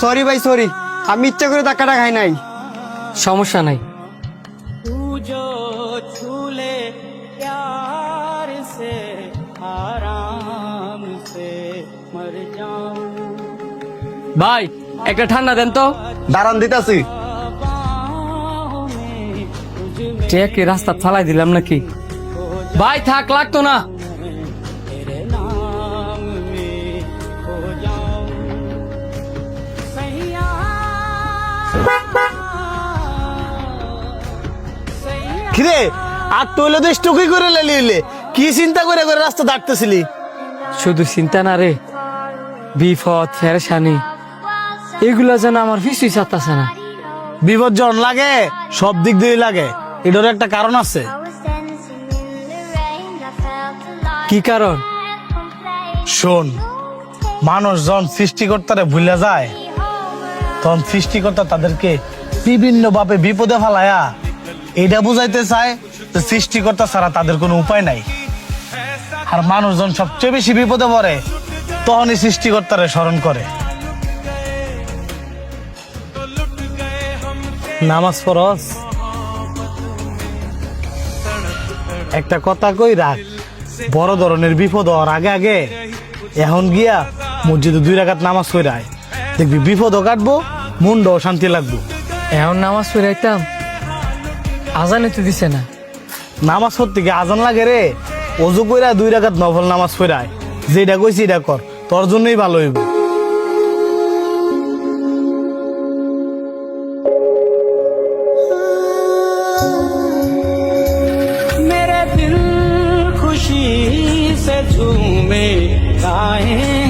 Sorry ভাই sorry, আমি ইচ্ছা করে টাকাটা খাই নাই। সমস্যা নাই। ভাই একটা ঠান্ডা দেন তো। দাঁড়ান দিতাছি। চেক কি রাস্তা ফালাই দিলাম নাকি? ভাই থাক, লাগতো না। কিরে আর তুইলে তো স্টুকি করে লেলিলে, কি চিন্তা করে করে রাস্তা দাঁড়তেছিলি? শুধু চিন্তা না রে, বিপদ ফেরেশানি এগুলা যেন আমার কিছুই চাচ্ছে না। বিপদ যখন লাগে সব দিক দিয়ে লাগে, এটার একটা কারণ আছে। কি কারণ? শোন, মানুষ যখন সৃষ্টিকর্তারে ভুলে যায় তখন সৃষ্টিকর্তা তাদেরকে বিভিন্ন ভাবে বিপদে ফেলায়া এটা বুঝাইতে চায় যে সৃষ্টিকর্তা ছাড়া তাদের কোনো উপায় নাই। আর মানুষ যখন সবচেয়ে বেশি বিপদে পড়ে তখনই সৃষ্টিকর্তারে স্মরণ করে। নামাজ ফরজ। একটা কথা কই রাখ, বড় ধরনের বিপদ হওয়ার আগে আগে এখন গিয়া মসজিদে 2 রাকাত নামাজ পড়ে আয়, দেখবি বিপদও কাটবো, মনটাও শান্তি লাগবো। এখন নামাজ পড়াইতাম, আজানে তো দিছে না। নামাজ পড়তে গিয়ে আজান লাগে রে, অজু কইরা 2 রাকাত নফল নামাজ পড়ে আয়। যেটা কইছি এটা কর, তোর জন্যই ভালো হইব। मेरे दिल खुशी से झूमे गाए